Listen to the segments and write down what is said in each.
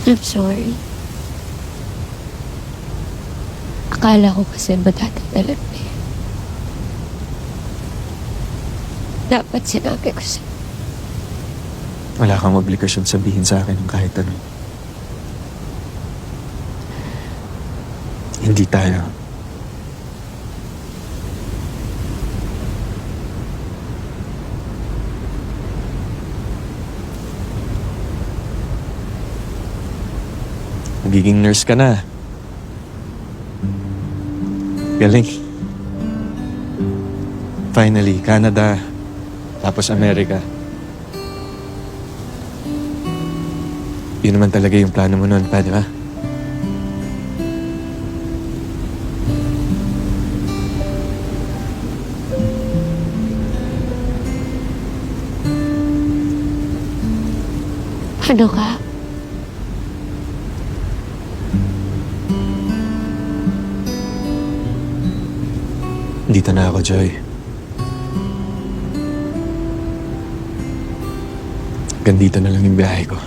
I'm sorry. Akala ko kasi madadadalan mo yan. Dapat sinabi ko sa'yo. Wala kang obligasyon sabihin sa akin ng kahit ano. Hindi tayo. Magiging nurse ka na. Galing. Finally, Canada, tapos Amerika. Yun naman talaga yung plano mo noon, pa, di ba? Ano ka? Dito na ako, Joy. Gandito na lang yung biyahe ko.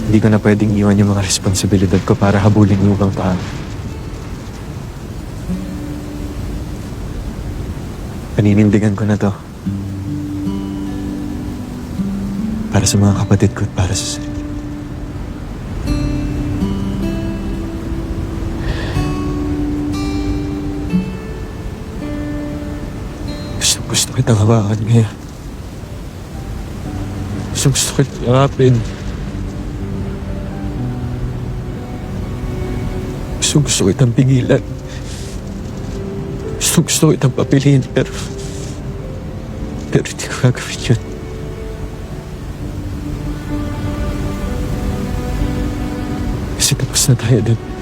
Hindi ko na pwedeng iwan yung mga responsibilidad ko para habulin yung ibang tao. Paninindigan ko na to. Para sa mga kapatid ko at para sa sarili. Gusto kitang hawakan ngayon. Gusto kitang yakapin. Gusto kitang pigilan. Gusto kitang papiliin, pero hindi ko gagawin yun. Kasi tapos na tayo dun.